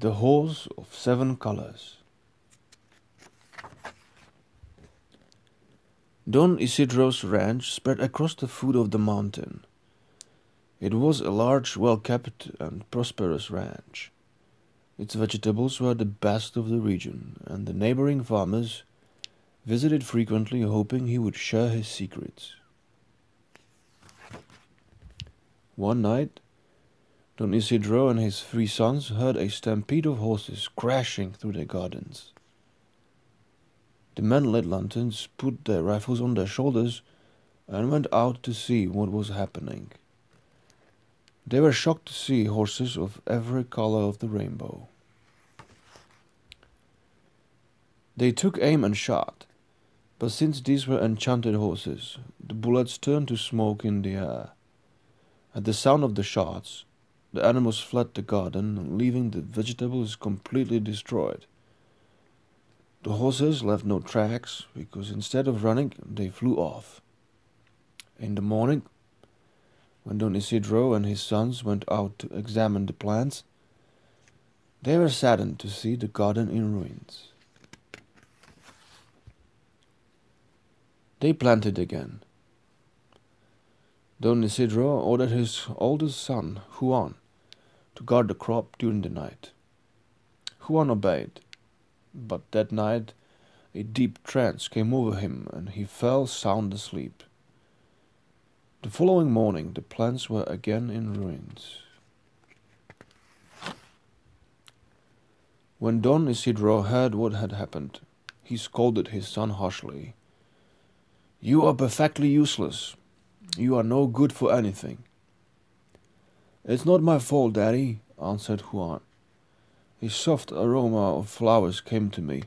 The Horse of Seven Colors. Don Isidro's ranch spread across the foot of the mountain. It was a large, well-kept and prosperous ranch. Its vegetables were the best of the region, and the neighboring farmers visited frequently, hoping he would share his secrets. One night, Don Isidro and his 3 sons heard a stampede of horses crashing through their gardens. The men lit lanterns, put their rifles on their shoulders, and went out to see what was happening. They were shocked to see horses of every color of the rainbow. They took aim and shot, but since these were enchanted horses, the bullets turned to smoke in the air. At the sound of the shots, the animals fled the garden, leaving the vegetables completely destroyed. The horses left no tracks, because instead of running, they flew off. In the morning, when Don Isidro and his sons went out to examine the plants, they were saddened to see the garden in ruins. They planted again. Don Isidro ordered his oldest son, Juan, to guard the crop during the night. Juan obeyed, but that night a deep trance came over him and he fell sound asleep. The following morning the plants were again in ruins. When Don Isidro heard what had happened, he scolded his son harshly. "You are perfectly useless. You are no good for anything." "It's not my fault, Daddy," answered Juan. "A soft aroma of flowers came to me,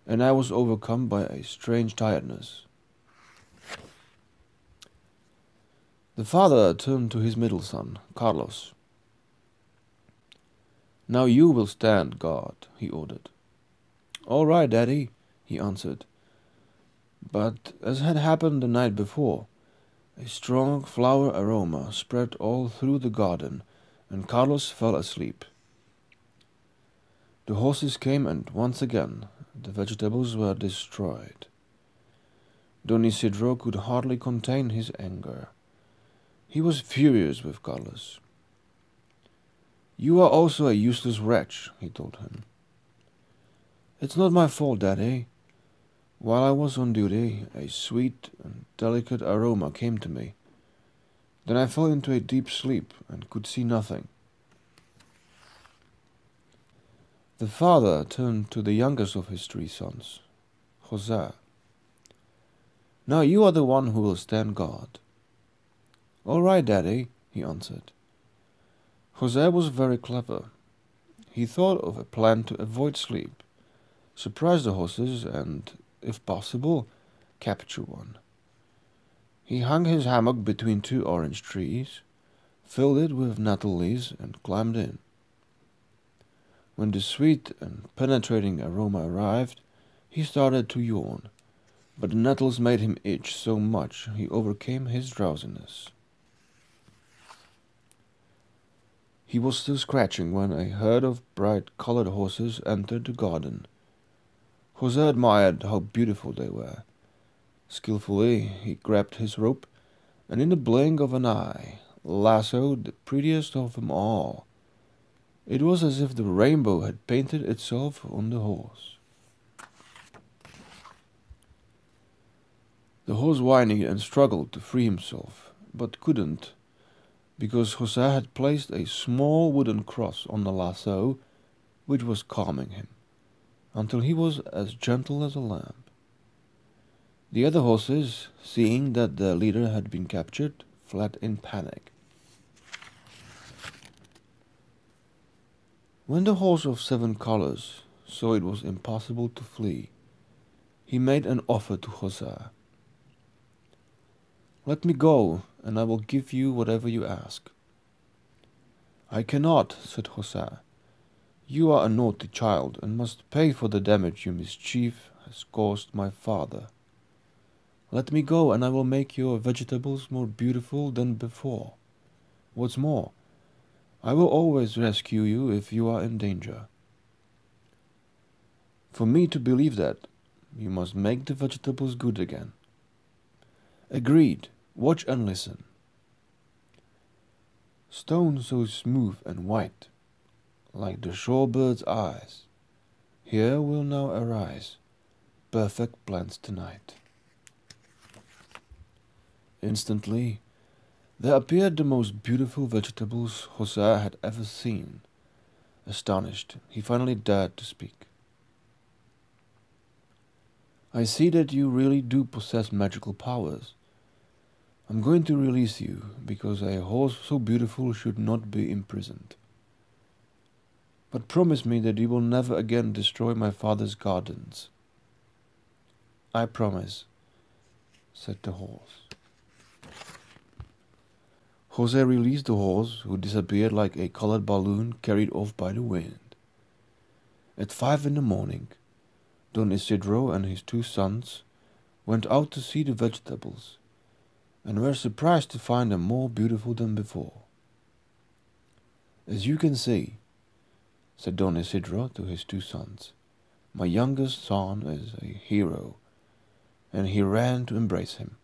and I was overcome by a strange tiredness." The father turned to his middle son, Carlos. "Now you will stand guard," he ordered. "All right, Daddy," he answered. But as had happened the night before, a strong flower aroma spread all through the garden, and Carlos fell asleep. The horses came, and once again the vegetables were destroyed. Don Isidro could hardly contain his anger. He was furious with Carlos. "You are also a useless wretch," he told him. "It's not my fault, Daddy. While I was on duty, a sweet and delicate aroma came to me. Then I fell into a deep sleep and could see nothing." The father turned to the youngest of his 3 sons, Jose. "Now you are the one who will stand guard." "All right, Daddy," he answered. Jose was very clever. He thought of a plan to avoid sleep, surprise the horses, and, if possible, capture one. He hung his hammock between 2 orange trees, filled it with nettle leaves, and climbed in. When the sweet and penetrating aroma arrived, he started to yawn, but the nettles made him itch so much he overcame his drowsiness. He was still scratching when a herd of bright-colored horses entered the garden. Jose admired how beautiful they were. Skillfully he grabbed his rope, and in the blink of an eye lassoed the prettiest of them all. It was as if the rainbow had painted itself on the horse. The horse whined and struggled to free himself, but couldn't, because Jose had placed a small wooden cross on the lasso, which was calming him, until he was as gentle as a lamb. The other horses, seeing that their leader had been captured, fled in panic. When the Horse of 7 Colors saw it was impossible to flee, he made an offer to Jose. "Let me go, and I will give you whatever you ask." "I cannot," said Jose. "You are a naughty child, and must pay for the damage your mischief has caused my father. Let me go, and I will make your vegetables more beautiful than before. What's more, I will always rescue you if you are in danger." For me to believe that, you must make the vegetables good again. Agreed. Watch and listen. Stone so smooth and white, like the shorebird's eyes, here will now arise perfect plants tonight. Instantly, there appeared the most beautiful vegetables Hosea had ever seen. Astonished, he finally dared to speak. I see that you really do possess magical powers. I'm going to release you, because a horse so beautiful should not be imprisoned. But promise me that you will never again destroy my father's gardens. I promise, said the horse. Jose released the horse, who disappeared like a colored balloon carried off by the wind. At 5 in the morning, Don Isidro and his 2 sons went out to see the vegetables, and were surprised to find them more beautiful than before. As you can see, said Don Isidro to his 2 sons, my youngest son is a hero, and he ran to embrace him.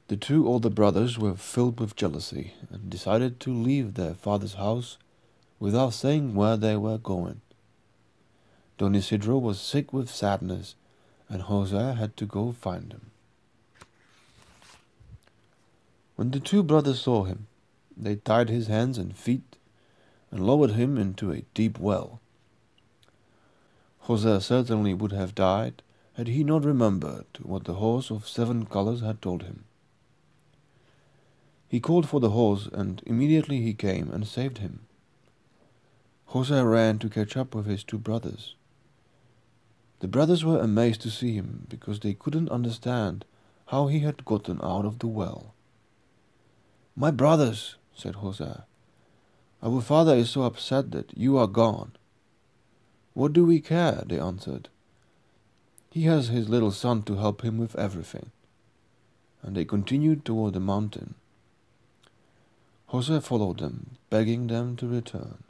The 2 older brothers were filled with jealousy and decided to leave their father's house without saying where they were going. Don Isidro was sick with sadness, and Jose had to go find him. When the 2 brothers saw him, they tied his hands and feet and lowered him into a deep well. Jose certainly would have died had he not remembered what the horse of 7 colors had told him. He called for the horse, and immediately he came and saved him. Jose ran to catch up with his 2 brothers. The brothers were amazed to see him, because they couldn't understand how he had gotten out of the well. My brothers, said Jose, our father is so upset that you are gone. What do we care? They answered. He has his little son to help him with everything. And they continued toward the mountain. Jose followed them, begging them to return.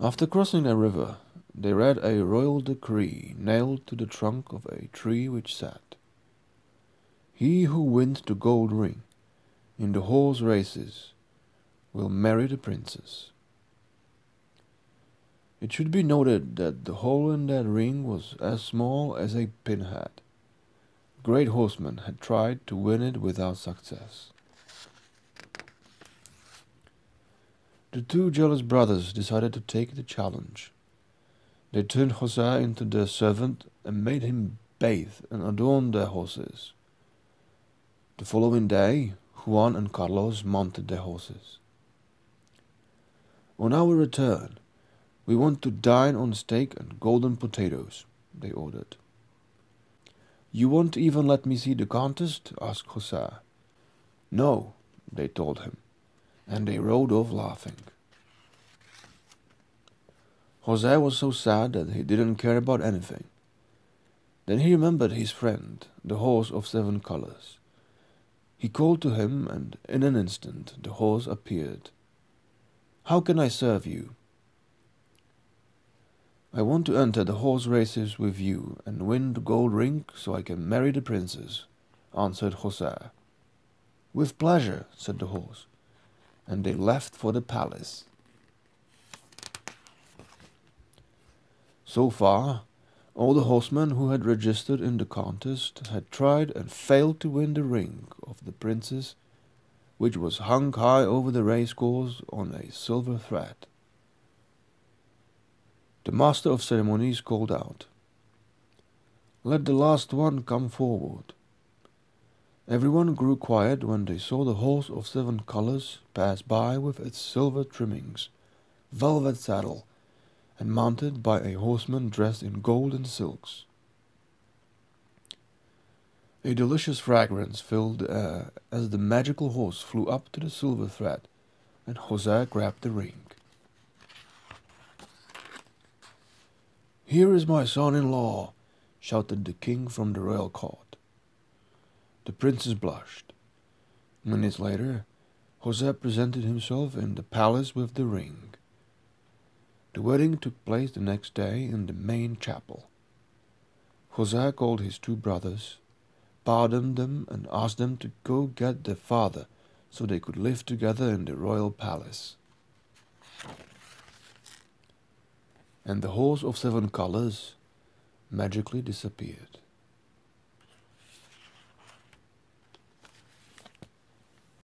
After crossing a river, they read a royal decree nailed to the trunk of a tree which said, He who wins the gold ring in the horse races will marry the princess. It should be noted that the hole in that ring was as small as a pinhead. Great horsemen had tried to win it without success. The 2 jealous brothers decided to take the challenge. They turned Jose into their servant and made him bathe and adorn their horses. The following day, Juan and Carlos mounted their horses. On our return, we want to dine on steak and golden potatoes, they ordered. You won't even let me see the contest? Asked Jose. No, they told him, and they rode off laughing. Jose was so sad that he didn't care about anything. Then he remembered his friend, the horse of 7 colors. He called to him, and in an instant the horse appeared. How can I serve you? I want to enter the horse races with you and win the gold ring so I can marry the princess, answered Jose. With pleasure, said the horse, and they left for the palace. So far, all the horsemen who had registered in the contest had tried and failed to win the ring of the princess, which was hung high over the racecourse on a silver thread. The master of ceremonies called out, Let the last one come forward. Everyone grew quiet when they saw the horse of 7 colors pass by with its silver trimmings, velvet saddle, and mounted by a horseman dressed in gold and silks. A delicious fragrance filled the air as the magical horse flew up to the silver thread, and Jose grabbed the ring. Here is my son-in-law, shouted the king from the royal court. The princess blushed. Minutes later, Jose presented himself in the palace with the ring. The wedding took place the next day in the main chapel. Jose called his two brothers, pardoned them, and asked them to go get their father so they could live together in the royal palace. And the horse of 7 colors magically disappeared.